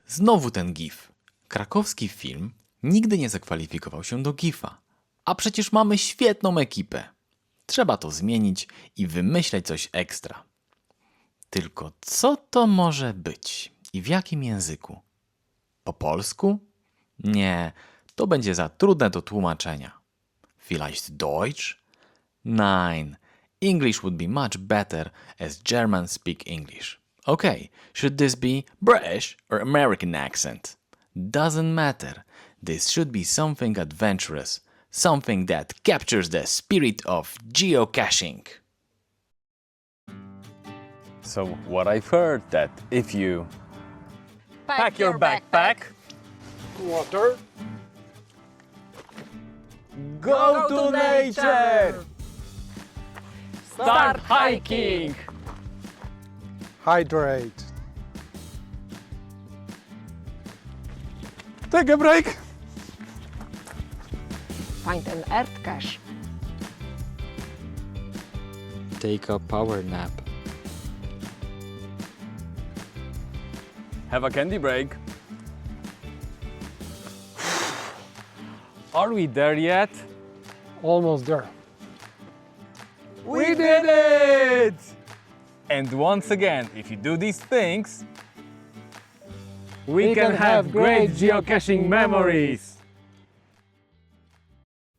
Znowu ten GIF. Krakowski film nigdy nie zakwalifikował się do GIF-a. A przecież mamy świetną ekipę. Trzeba to zmienić i wymyśleć coś ekstra. Tylko co to może być i w jakim języku? Po polsku? Nie, to będzie za trudne do tłumaczenia. Vielleicht Deutsch? Nein, English would be much better as Germans speak English. Okay, should this be British or American accent? Doesn't matter. This should be something adventurous, something that captures the spirit of geocaching. So what I've heard that if you Pack your backpack. Water. go to nature, start hiking, Hydrate. Take a break. Find an earth cache. Take a power nap. have a candy break. Are we there yet? Almost there. We did it! And once again, if you do these things, we can have great geocaching memories.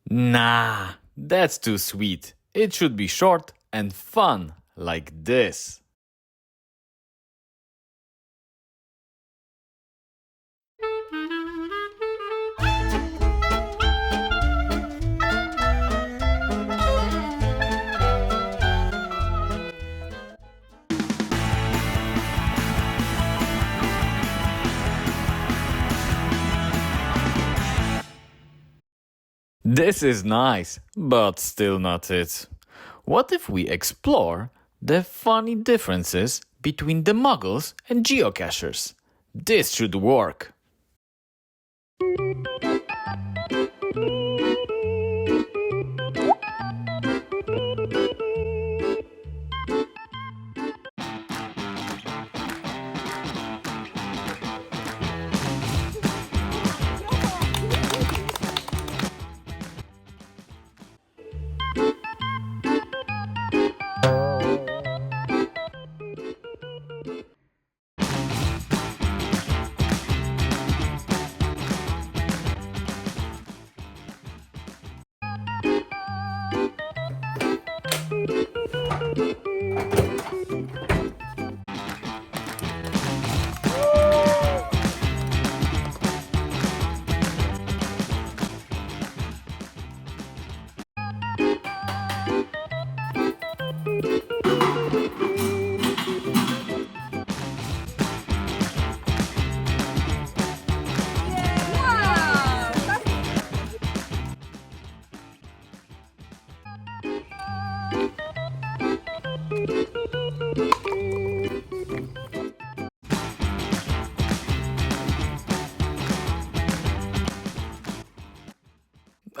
Nah, that's too sweet. It should be short and fun, like this. This is nice, but still not it. What if we explore the funny differences between the muggles and geocachers? This should work.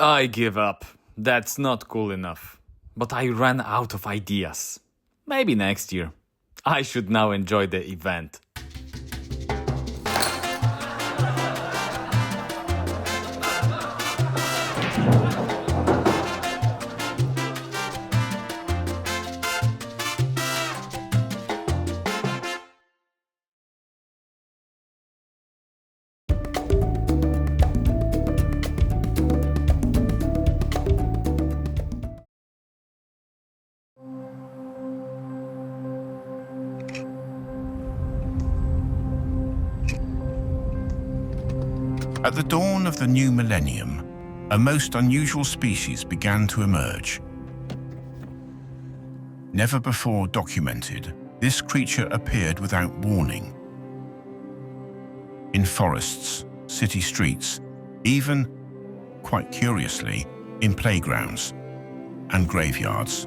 I give up. That's not cool enough. But I ran out of ideas. Maybe next year. I should now enjoy the event. At the dawn of the new millennium, a most unusual species began to emerge. Never before documented, this creature appeared without warning. In forests, city streets, even, quite curiously, in playgrounds and graveyards.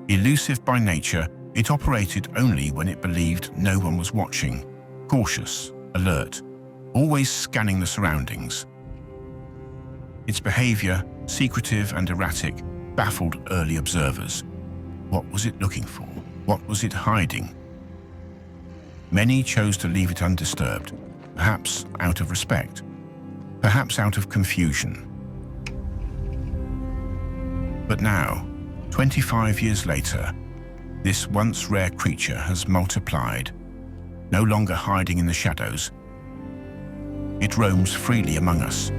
Elusive by nature, it operated only when it believed no one was watching, cautious, alert, always scanning the surroundings. Its behavior, secretive and erratic, baffled early observers. What was it looking for? What was it hiding? Many chose to leave it undisturbed, perhaps out of respect, perhaps out of confusion. But now, 25 years later, this once rare creature has multiplied, no longer hiding in the shadows. It roams freely among us.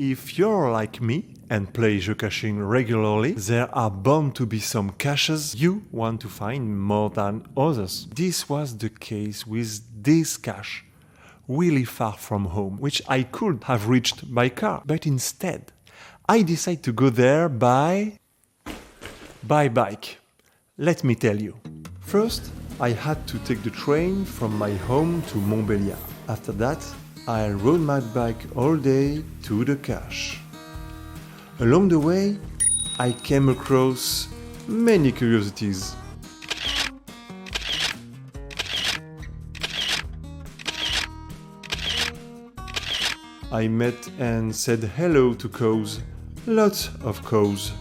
If you're like me and play geocaching regularly, there are bound to be some caches you want to find more than others. This was the case with this cache, really far from home, which I could have reached by car, but instead I decided to go there by bike. Let me tell you. First, I had to take the train from my home to Montbéliard. After that, I rode my bike all day to the cache. Along the way, I came across many curiosities. I met and said hello to cows, lots of cows.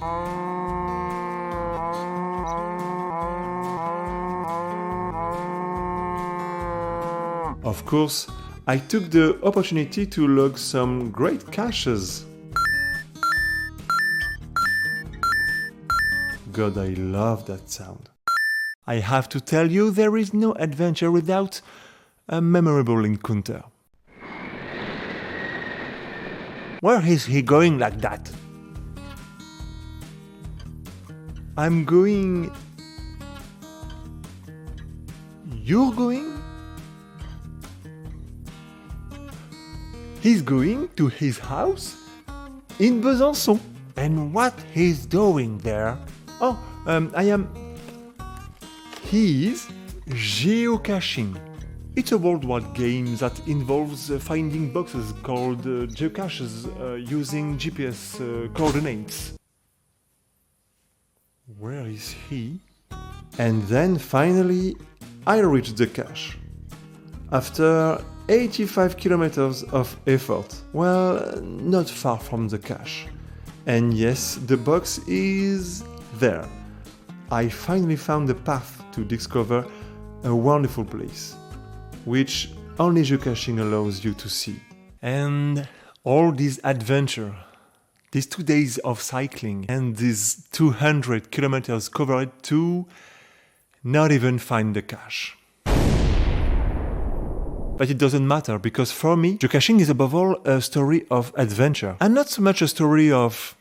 Of course, I took the opportunity to log some great caches. God, I love that sound. I have to tell you, there is no adventure without a memorable encounter. Where is he going like that? I'm going... You're going? He's going to his house in Besançon. And what he's doing there? He's geocaching. It's a worldwide game that involves finding boxes called geocaches using GPS coordinates. Where is he? And then finally, I reached the cache. After 85 kilometers of effort. Well, not far from the cache. And yes, the box is there. I finally found a path to discover a wonderful place, which only geocaching allows you to see. And all this adventure, these 2 days of cycling, and these 200 kilometers covered to not even find the cache. But it doesn't matter, because for me, geocaching is above all a story of adventure, and not so much a story of...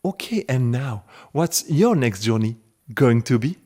Okay, and now, what's your next journey going to be?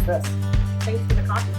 this. Thanks for the coffee.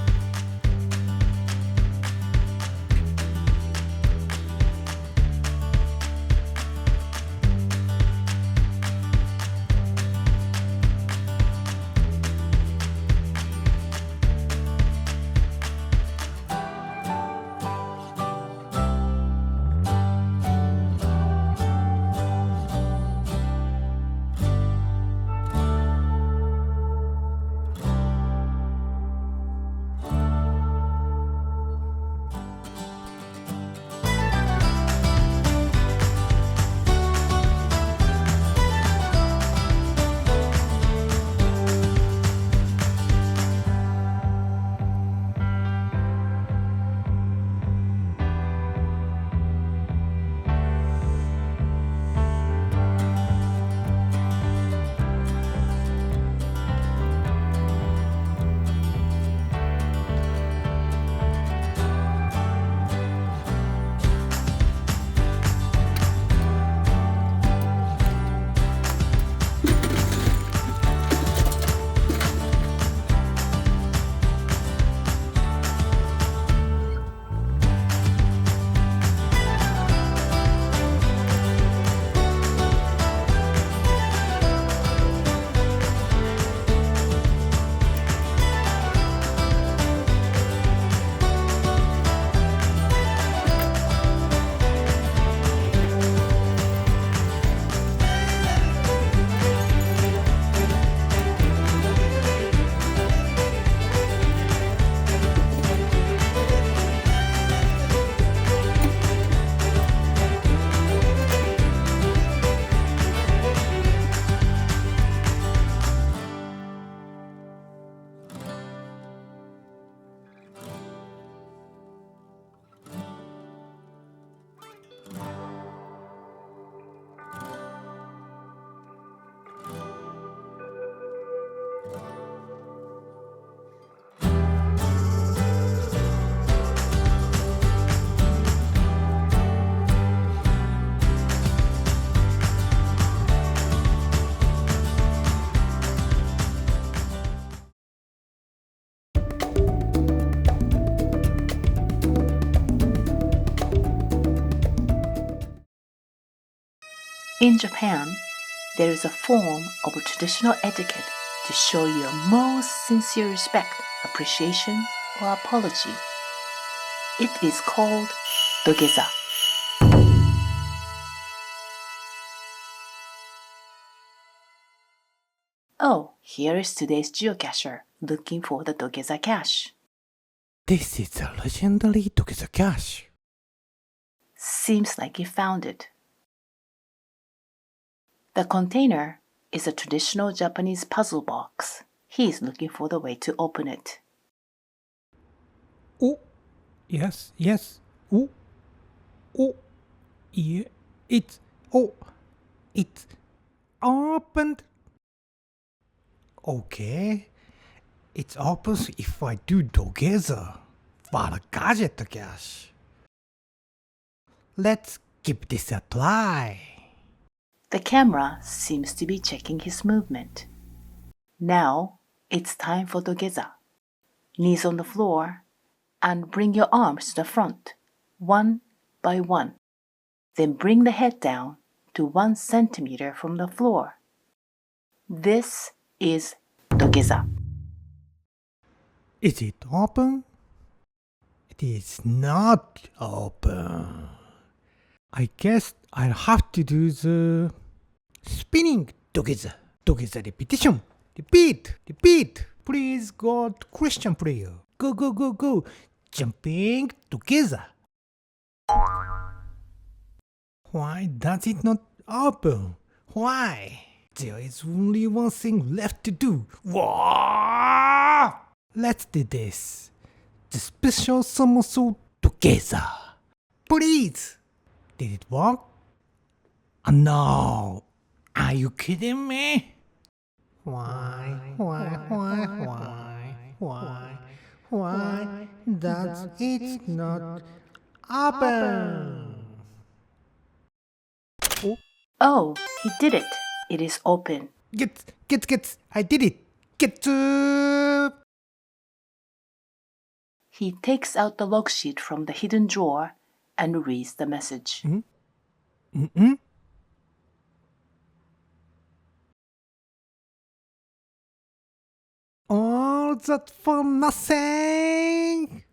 In Japan, there is a form of traditional etiquette to show your most sincere respect, appreciation, or apology. It is called dogeza. Oh, here is today's geocacher looking for the dogeza cache. This is a legendary Dogeza cache. Seems like he found it. The container is a traditional Japanese puzzle box. He is looking for the way to open it. Oh, yes, yes. Oh, yeah. It's opened. Okay. It opens if I do together. For a gadget cache. Let's give this a try. The camera seems to be checking his movement. Now it's time for dogeza. Knees on the floor and bring your arms to the front, one by one. Then bring the head down to 1 centimeter from the floor. This is dogeza. Is it open? It is not open. I guess I'll have to do the spinning together. Together repetition. Repeat. Please go to question player. Go. Jumping together. Why does it not open? Why? There is only one thing left to do. Whoa! Let's do this. The special somersault together. Please. Did it work? Oh, no. Are you kidding me? Why does it not open? Oh, he did it. It is open. Get. I did it. Get He takes out the log sheet from the hidden drawer and reads the message. Mm-mm. All that for nothing?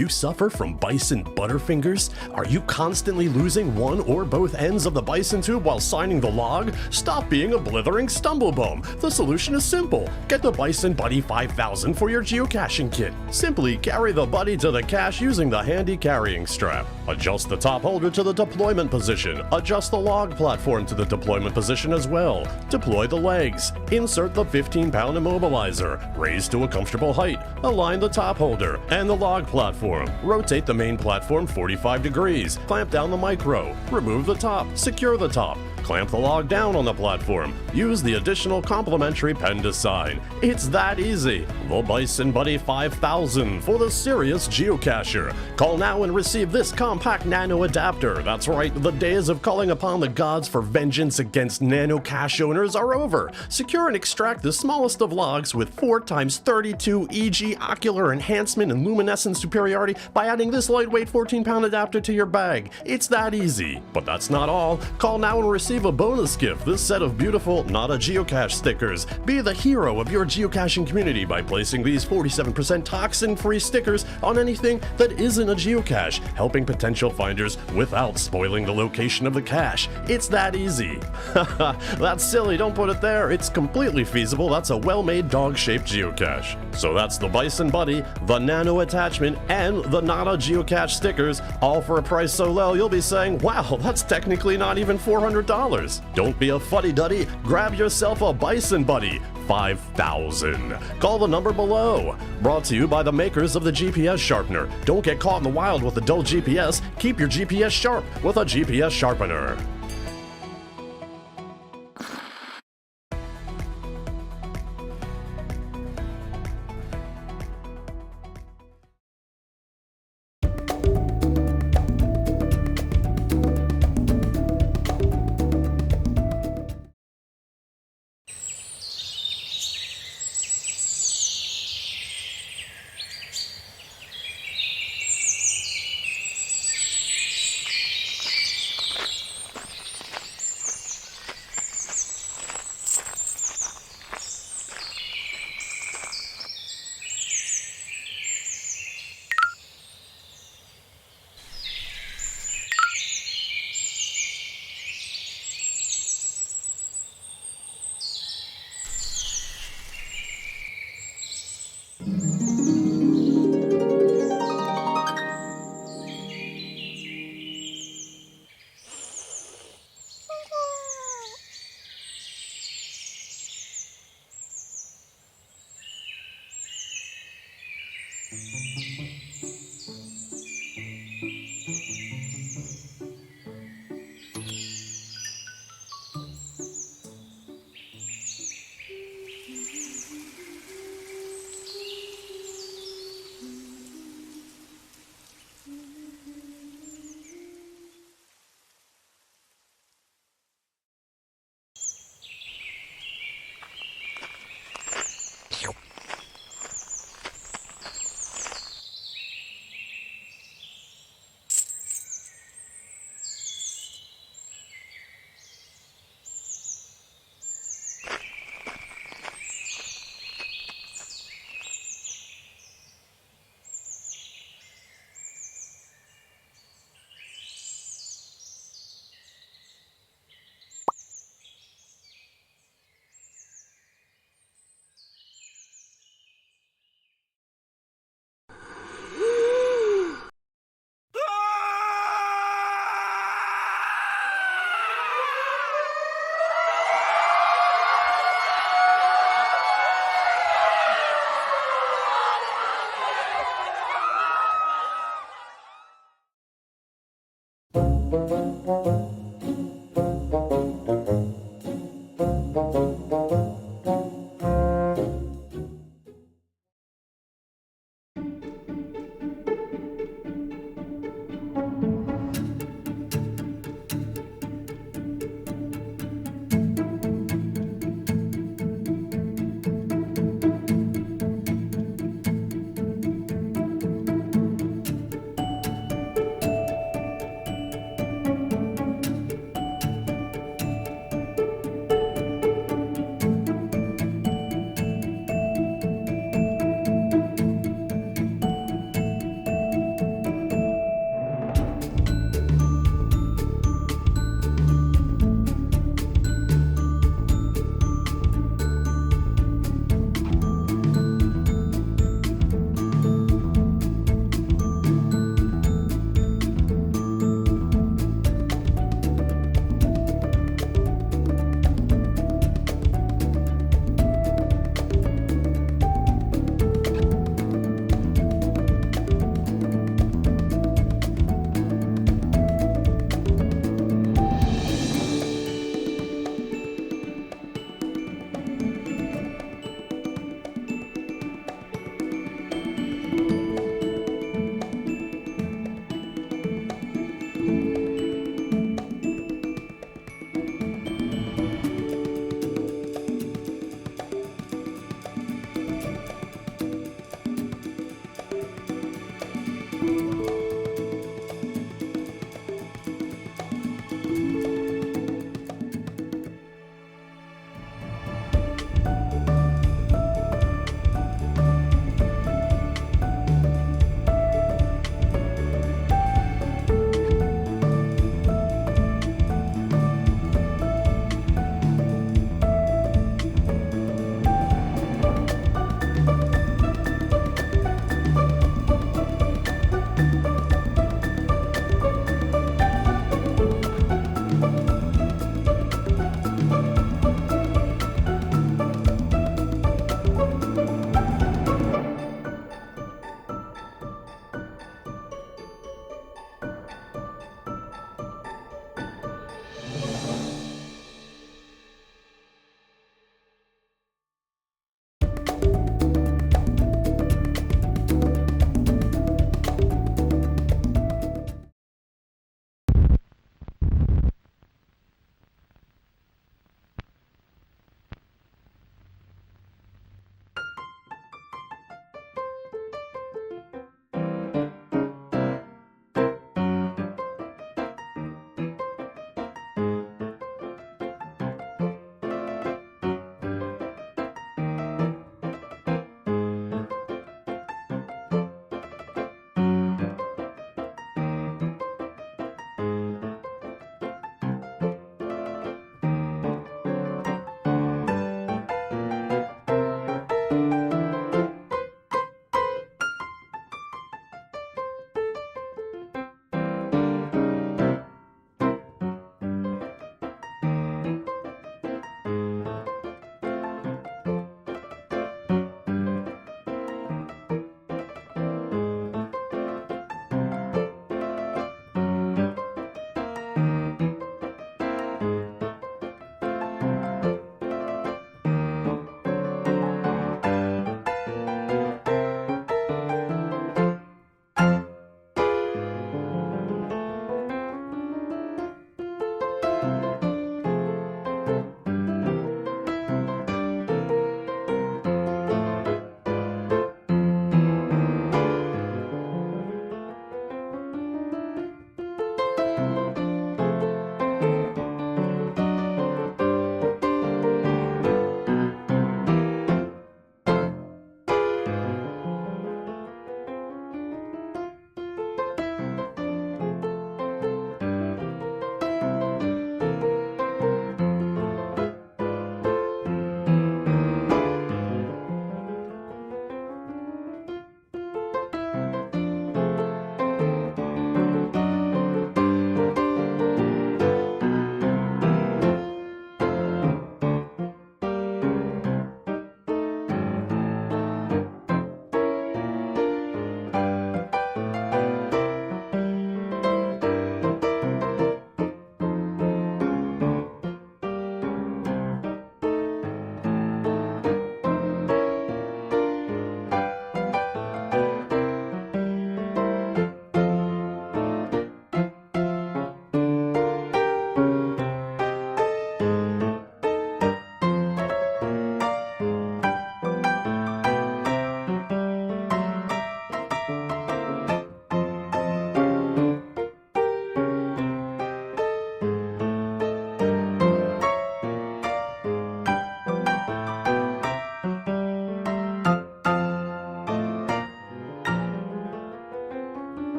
you suffer from bison butterfingers? Are you constantly losing one or both ends of the bison tube while signing the log? Stop being a blithering stumblebum. The solution is simple. Get the Bison Buddy 5000 for your geocaching kit. Simply carry the buddy to the cache using the handy carrying strap. Adjust the top holder to the deployment position. Adjust the log platform to the deployment position as well. Deploy the legs. Insert the 15-pound immobilizer. Raise to a comfortable height. Align the top holder and the log platform. Rotate the main platform 45 degrees. Clamp down the micro. Remove the top. Secure the top. Clamp the log down on the platform. Use the additional complimentary pen to sign. It's that easy. The Bison Buddy 5000 for the serious geocacher. Call now and receive this compact nano adapter. That's right, the days of calling upon the gods for vengeance against nano cache owners are over. Secure and extract the smallest of logs with 4x32 EG ocular enhancement and luminescence superiority by adding this lightweight 14-pound adapter to your bag. It's that easy. But that's not all. Call now and receive a bonus gift, this set of beautiful Not a Geocache stickers. Be the hero of your geocaching community by placing these 47% toxin-free stickers on anything that isn't a geocache, helping potential finders without spoiling the location of the cache. It's that easy. That's silly, don't put it there. It's completely feasible. That's a well-made dog-shaped geocache. So that's the Bison Buddy, the Nano attachment, and the Not a Geocache stickers, all for a price so low you'll be saying, wow, that's technically not even $400. Don't be a fuddy-duddy. Grab yourself a Bison Buddy 5000. Call the number below. Brought to you by the makers of the GPS sharpener. Don't get caught in the wild with a dull GPS. Keep your GPS sharp with a GPS sharpener.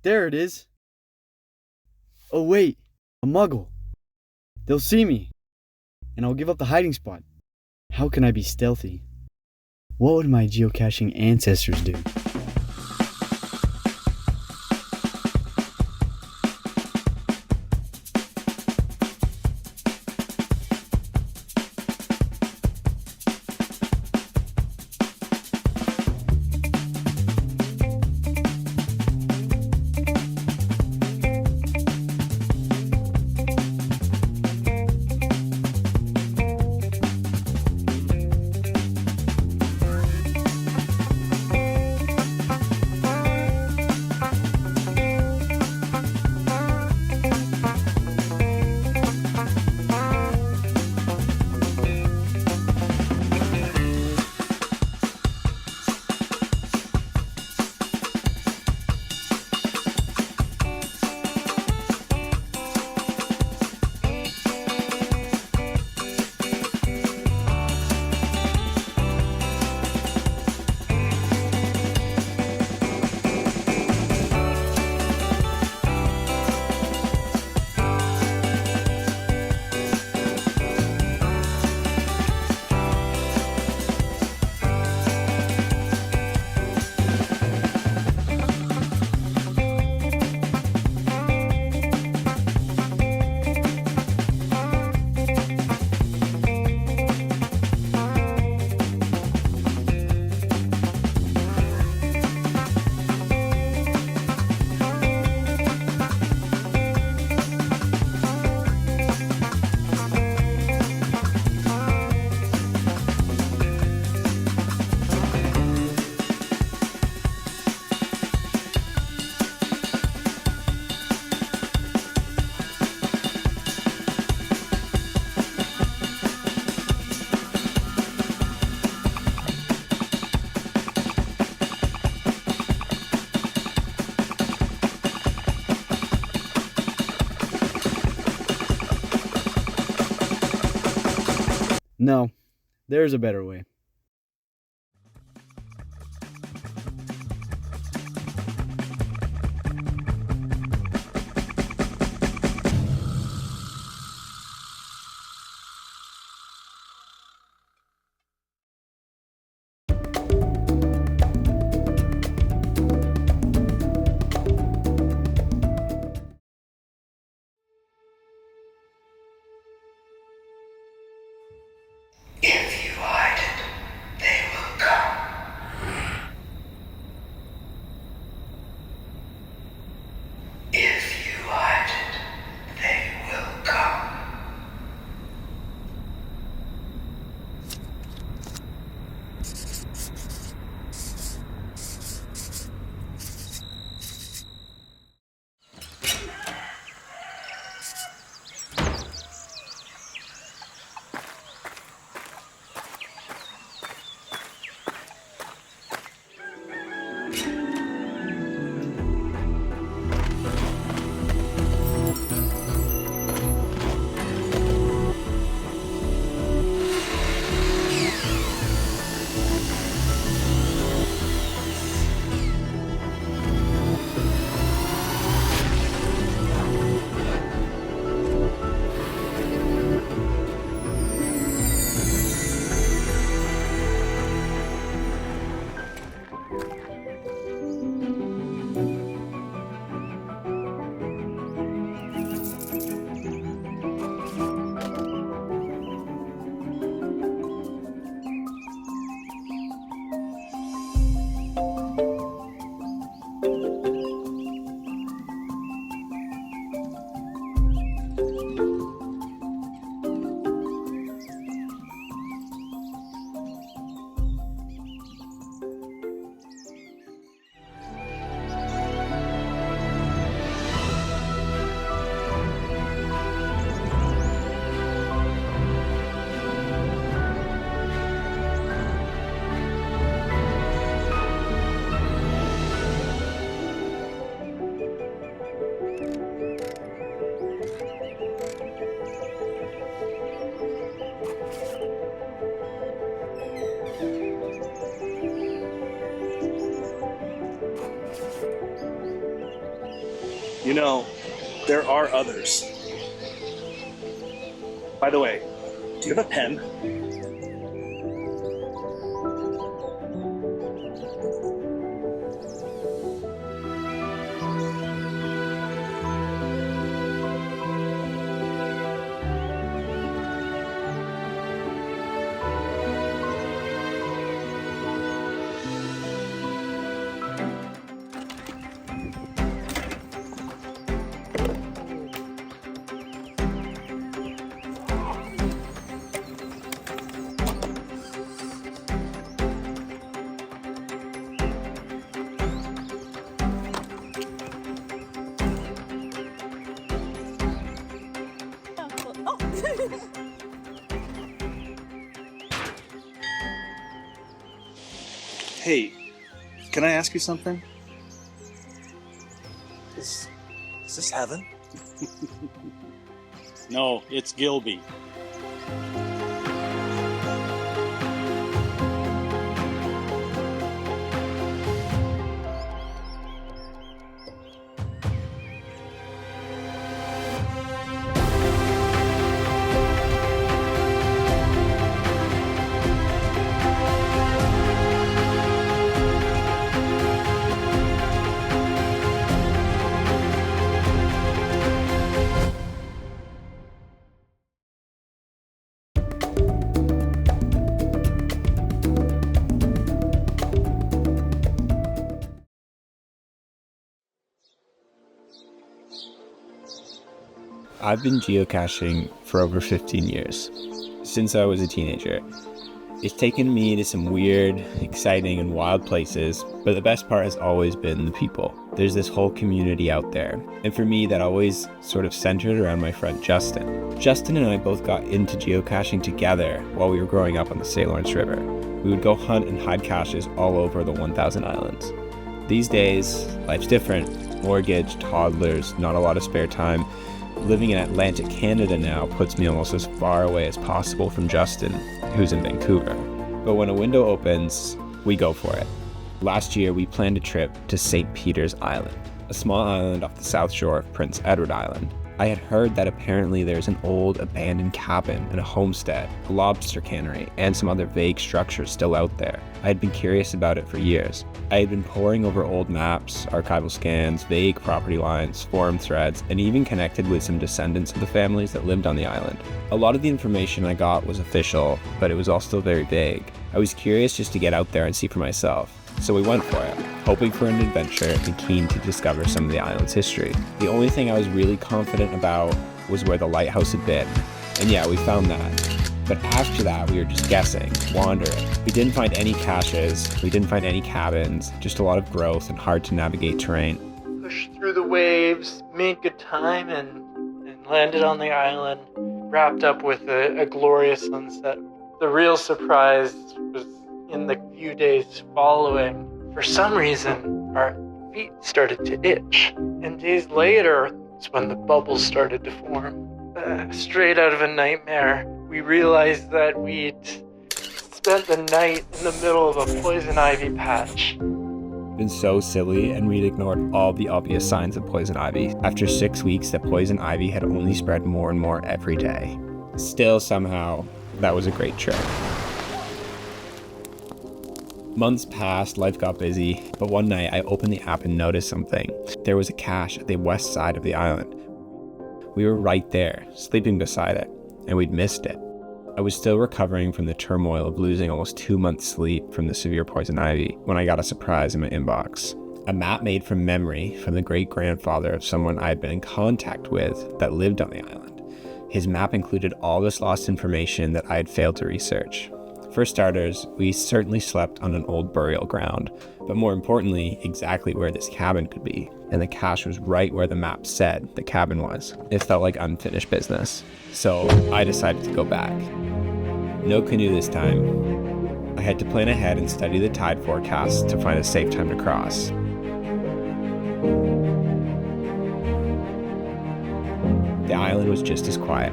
There it is. Oh wait, a muggle. They'll see me, and I'll give up the hiding spot. How can I be stealthy? What would my geocaching ancestors do? No, there's a better way. If you hide it, You know, there are others. By the way, do you have a pen? Hey, can I ask you something? Is this heaven? No, it's Gilby. I've been geocaching for over 15 years, since I was a teenager. It's taken me to some weird, exciting, and wild places, but the best part has always been the people. There's this whole community out there, and for me that always sort of centered around my friend Justin. Justin and I both got into geocaching together while we were growing up on the St. Lawrence River. We would go hunt and hide caches all over the 1,000 islands. These days, life's different. Mortgage, toddlers, not a lot of spare time. Living in Atlantic Canada now puts me almost as far away as possible from Justin, who's in Vancouver. But when a window opens, we go for it. Last year, we planned a trip to St. Peter's Island, a small island off the south shore of Prince Edward Island. I had heard that apparently there's an old abandoned cabin and a homestead, a lobster cannery, and some other vague structures still out there. I had been curious about it for years. I had been poring over old maps, archival scans, vague property lines, forum threads, and even connected with some descendants of the families that lived on the island. A lot of the information I got was official, but it was all still very vague. I was curious just to get out there and see for myself. So we went for it, hoping for an adventure and keen to discover some of the island's history. The only thing I was really confident about was where the lighthouse had been. And yeah, we found that. But after that, we were just guessing, wandering. We didn't find any caches, we didn't find any cabins, just a lot of growth and hard to navigate terrain. Pushed through the waves, made good time, and landed on the island, wrapped up with a glorious sunset. The real surprise was in the few days following. For some reason, our feet started to itch. And days later, it's when the bubbles started to form. Straight out of a nightmare, we realized that we'd spent the night in the middle of a poison ivy patch. Been so silly, and we'd ignored all the obvious signs of poison ivy. After 6 weeks, the poison ivy had only spread more and more every day. Still, somehow, that was a great trip. Months passed, life got busy, but one night I opened the app and noticed something. There was a cache at the west side of the island. We were right there, sleeping beside it, and we'd missed it. I was still recovering from the turmoil of losing almost 2 months' sleep from the severe poison ivy when I got a surprise in my inbox. A map made from memory from the great-grandfather of someone I had been in contact with that lived on the island. His map included all this lost information that I had failed to research. For starters, we certainly slept on an old burial ground, but more importantly, exactly where this cabin could be. And the cache was right where the map said the cabin was. It felt like unfinished business. So I decided to go back. No canoe this time. I had to plan ahead and study the tide forecast to find a safe time to cross. The island was just as quiet.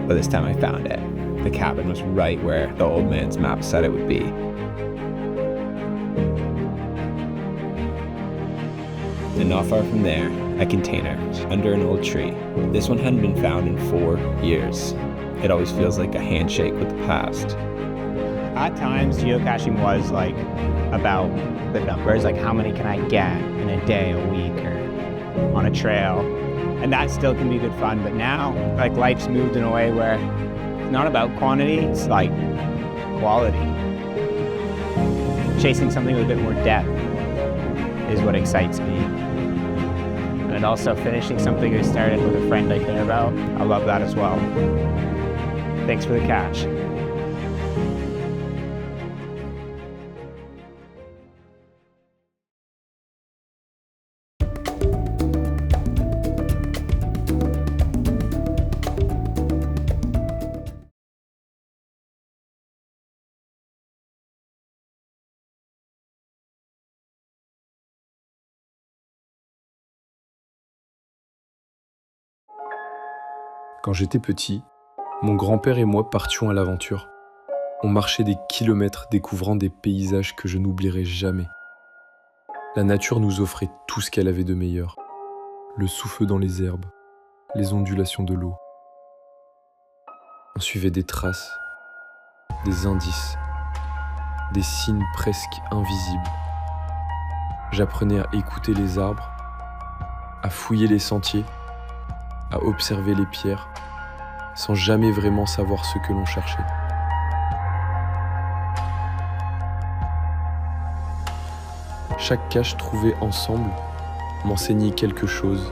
But this time I found it. The cabin was right where the old man's map said it would be. and not far from there, a container under an old tree. This one hadn't been found in 4 years. It always feels like a handshake with the past. At times, geocaching was like about the numbers, like how many can I get in a day, a week, or on a trail. And that still can be good fun, but now, like life's moved in a way where it's not about quantity, it's like quality. Chasing something with a bit more depth is what excites me. And also finishing something I started with a friend I care about, I love that as well. Thanks for the cache. Quand j'étais petit, mon grand-père et moi partions à l'aventure. On marchait des kilomètres découvrant des paysages que je n'oublierai jamais. La nature nous offrait tout ce qu'elle avait de meilleur. Le souffle dans les herbes, les ondulations de l'eau. On suivait des traces, des indices, des signes presque invisibles. J'apprenais à écouter les arbres, à fouiller les sentiers, à observer les pierres, sans jamais vraiment savoir ce que l'on cherchait. Chaque cache trouvée ensemble m'enseignait quelque chose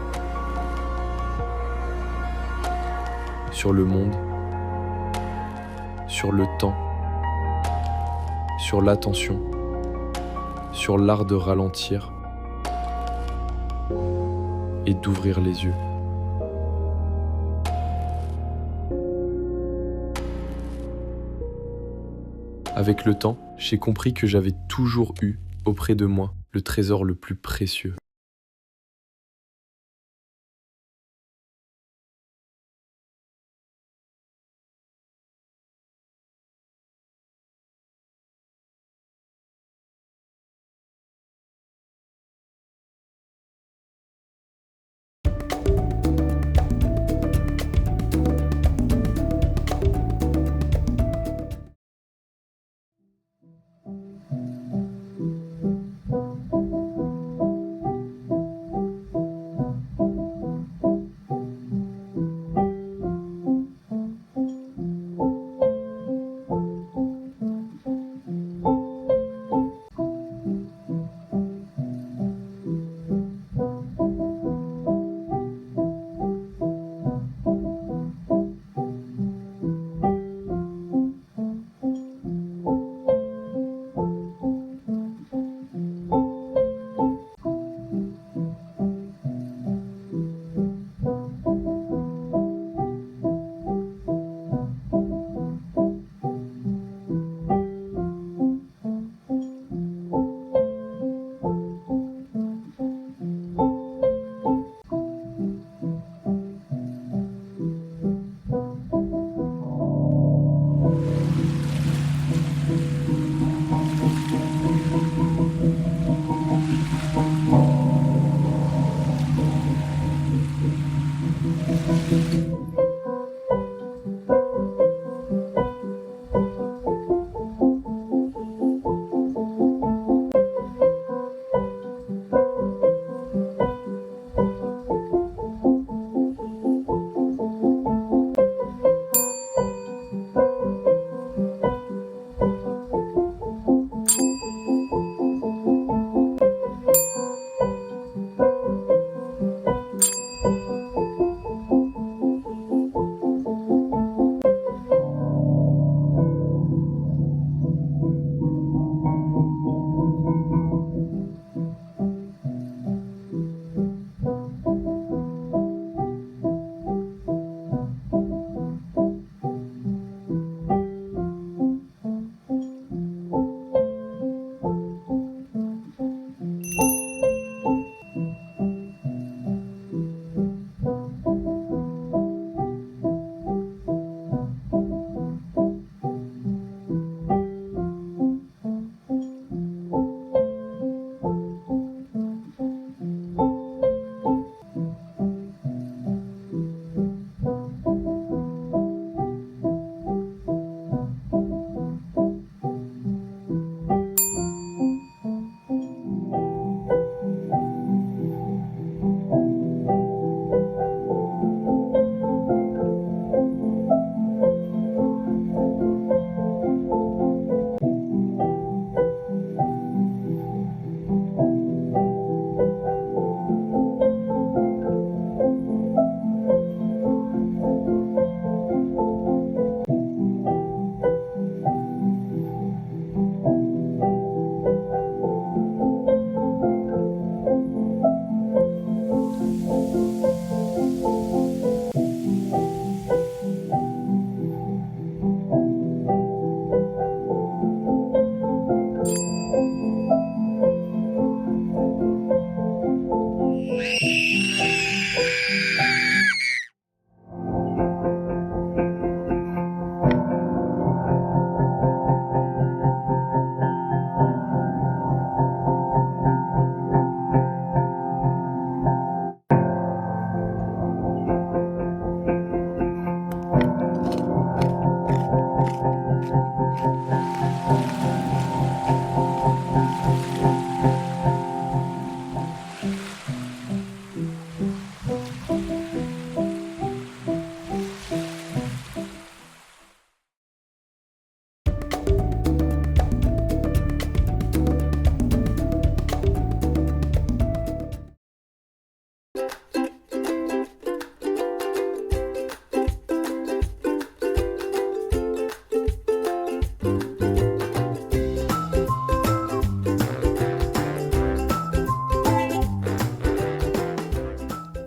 sur le monde, sur le temps, sur l'attention, sur l'art de ralentir et d'ouvrir les yeux. Avec le temps, j'ai compris que j'avais toujours eu auprès de moi le trésor le plus précieux.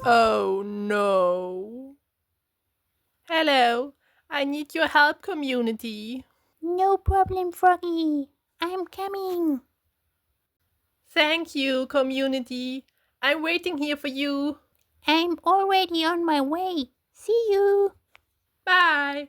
Oh no. Hello, I need your help, community. No problem, Froggy. I'm coming. Thank you, community. I'm waiting here for you. I'm already on my way. See you. Bye.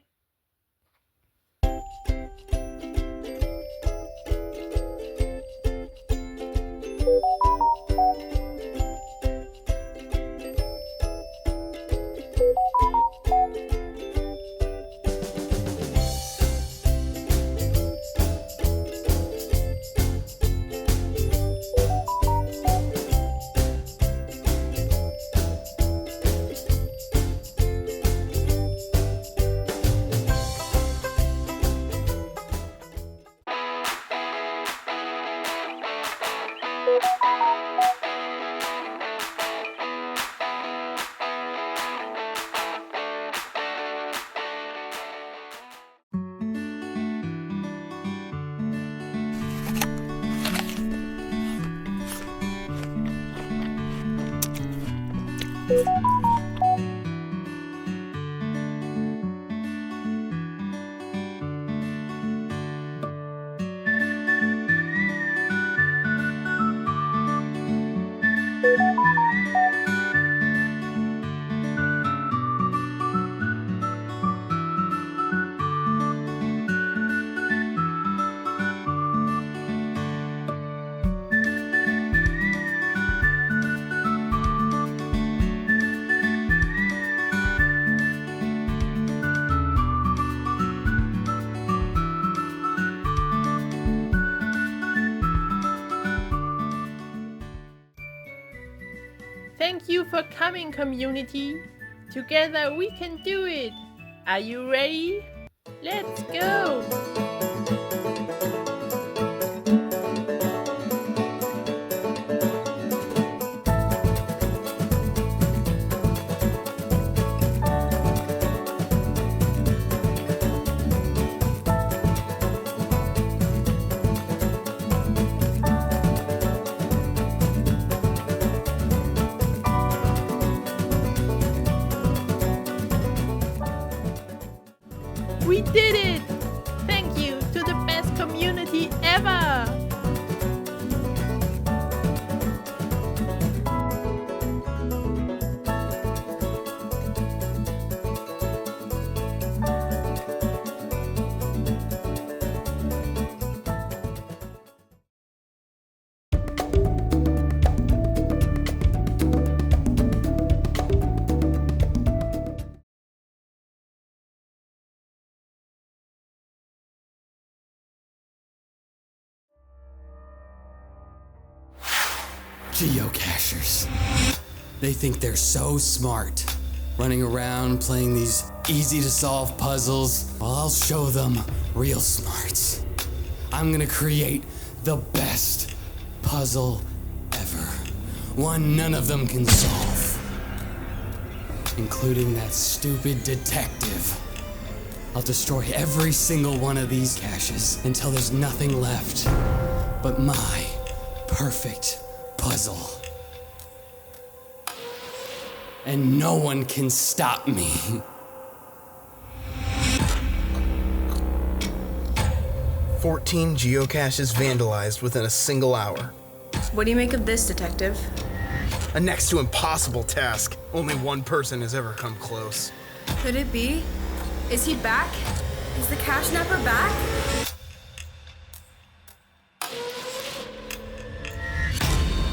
Thank you for coming, community. Together we can do it. Are you ready? Let's go! We did it! Thank you to the best community ever! Geocachers. They think they're so smart, running around playing these easy-to-solve puzzles. Well, I'll show them real smarts. I'm gonna create the best puzzle ever. One none of them can solve. Including that stupid detective. I'll destroy every single one of these caches until there's nothing left but my perfect puzzle. And no one can stop me. "14 geocaches vandalized within a single hour. What do you make of this, Detective? A next to impossible task. Only one person has ever come close. Could it be? Is he back? Is the cache snapper back?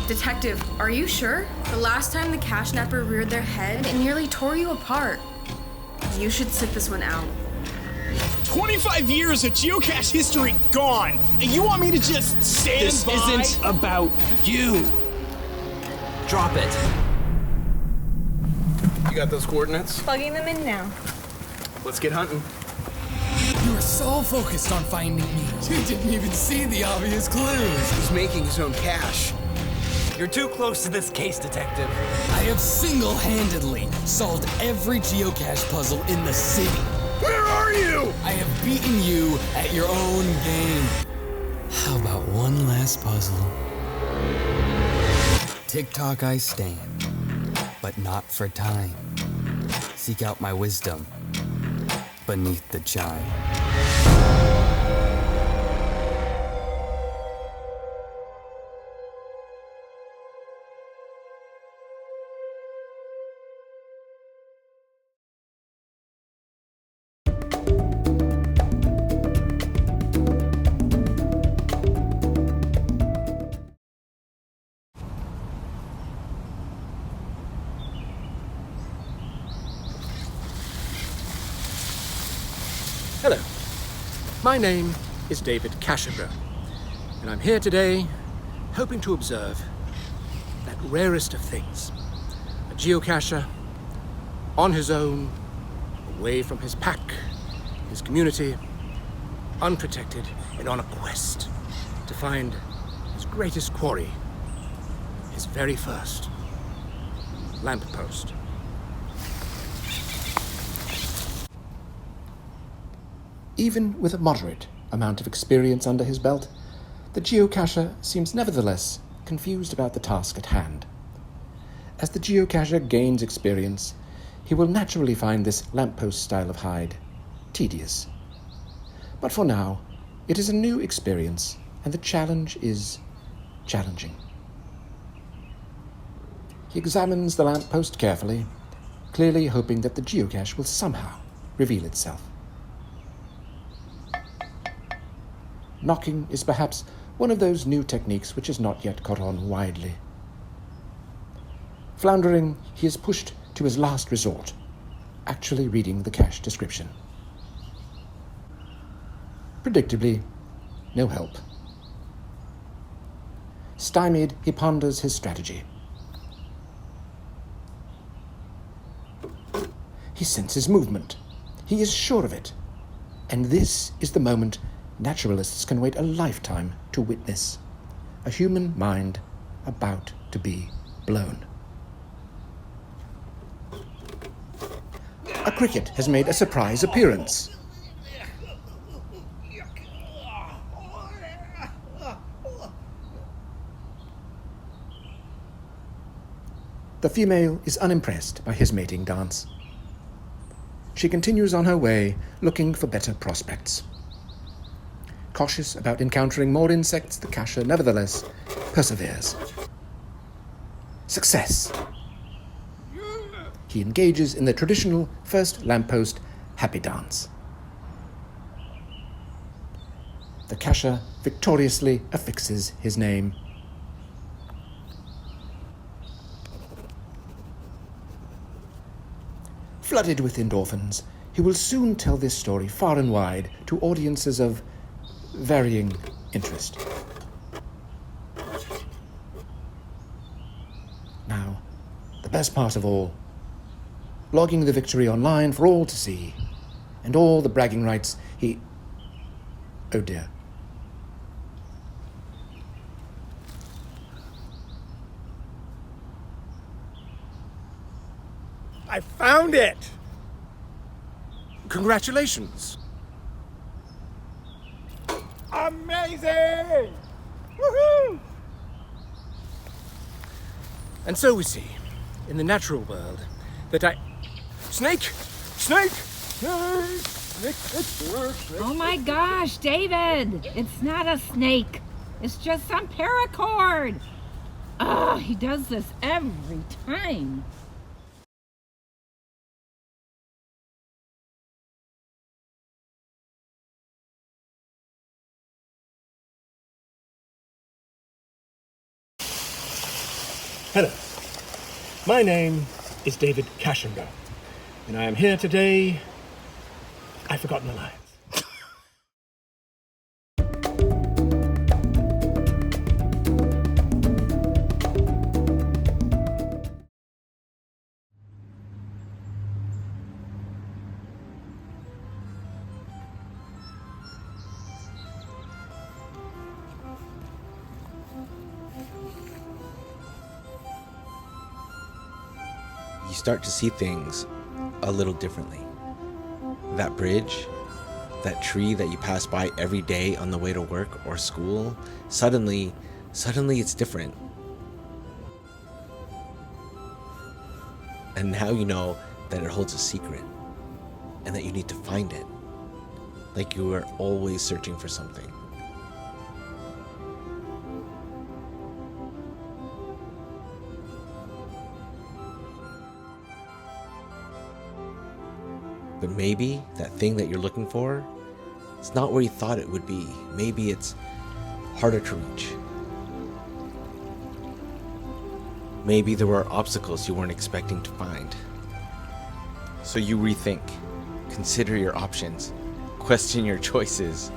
Detective, are you sure? The last time the cache snapper reared their head, it nearly tore you apart. You should sit this one out. 25 years of geocache history gone. And you want me to just stand This by? isn't about you. Drop it. You got those coordinates? Plugging them in now. Let's get hunting. You were so focused on finding me, you didn't even see the obvious clues. He's making his own cache. You're too close to this case, Detective. I have single-handedly solved every geocache puzzle in the city. Where are you? I have beaten you at your own game. How about one last puzzle? TikTok I stand. but not for time. Seek out my wisdom beneath the chime. Hello, my name is David Cashenbrough, and I'm here today hoping to observe that rarest of things, a geocacher on his own, away from his pack, his community, unprotected and on a quest to find his greatest quarry, his very first lamppost. Even with a moderate amount of experience under his belt, the geocacher seems nevertheless confused about the task at hand. As the geocacher gains experience, he will naturally find this lamppost style of hide tedious. But for now, it is a new experience, and the challenge is challenging. He examines the lamppost carefully, clearly hoping that the geocache will somehow reveal itself. Knocking is perhaps one of those new techniques which has not yet caught on widely. Floundering, he is pushed to his last resort, actually reading the cache description. Predictably, no help. Stymied, he ponders his strategy. He senses movement. He is sure of it. And this is the moment naturalists can wait a lifetime to witness. A human mind about to be blown. A cricket has made a surprise appearance. The female is unimpressed by his mating dance. She continues on her way, looking for better prospects. Cautious about encountering more insects, the cacher nevertheless perseveres. Success! He engages in the traditional first lamppost happy dance. The cacher victoriously affixes his name. Flooded with endorphins, he will soon tell this story far and wide to audiences of varying interest. Now, the best part of all, logging the victory online for all to see, and all the bragging rights he... Oh dear. I found it! Congratulations! Amazing! Woohoo! And so we see, in the natural world, that Snake! Snake! Snake! Snake! Oh my gosh, David! It's not a snake. It's just some paracord. Oh, he does this every time. Hello. My name is David Cashenbrough, and I am here today... I've forgotten the lines. You start to see things a little differently. That bridge, that tree that you pass by every day on the way to work or school, suddenly it's different. And now you know that it holds a secret and that you need to find it. Like you were always searching for something. But maybe that thing that you're looking for, it's not where you thought it would be. Maybe it's harder to reach. Maybe there were obstacles you weren't expecting to find. So you rethink, consider your options, question your choices.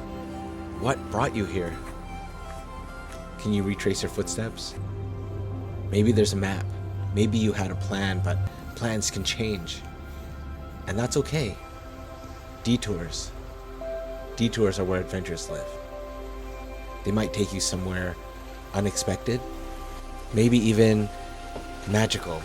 What brought you here? Can you retrace your footsteps? Maybe there's a map. Maybe you had a plan, but plans can change. And that's okay. Detours are where adventures live. They might take you somewhere unexpected, maybe even magical.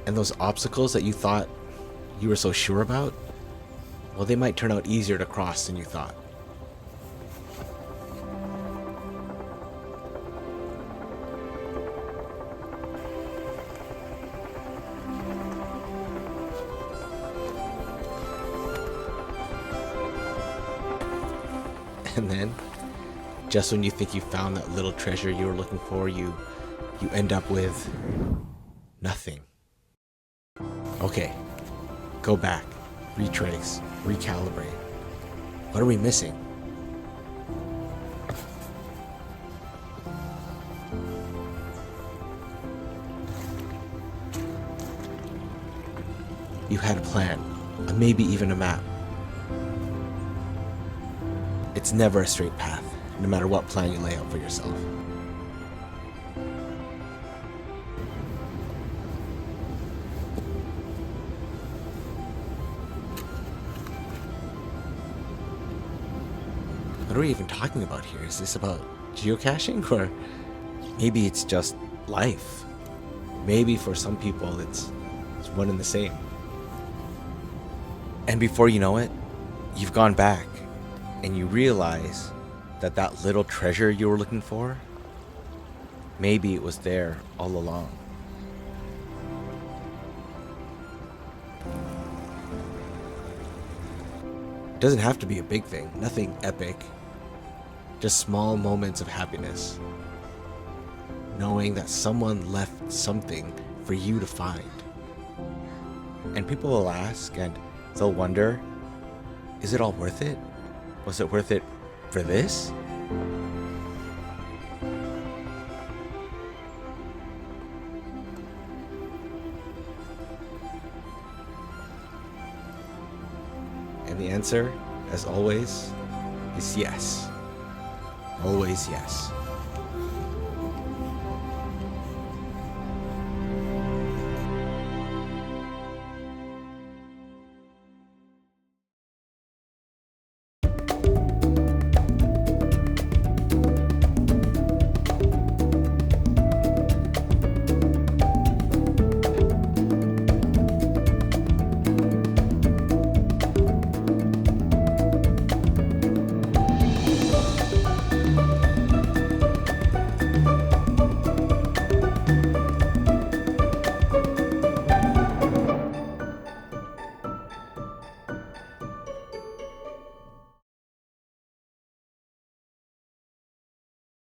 And those obstacles that you thought you were so sure about, well, they might turn out easier to cross than you thought. And then, just when you think you found that little treasure you were looking for, you end up with nothing. Okay, go back, retrace, recalibrate. What are we missing? You had a plan, maybe even a map. It's never a straight path, no matter what plan you lay out for yourself. What are we even talking about here? Is this about geocaching? Or maybe it's just life? Maybe for some people it's one and the same. And before you know it, you've gone back and you realize that that little treasure you were looking for, maybe it was there all along. It doesn't have to be a big thing, nothing epic. Just small moments of happiness. Knowing that someone left something for you to find. And people will ask and they'll wonder, is it all worth it? Was it worth it for this? And the answer, as always, is yes. Always yes.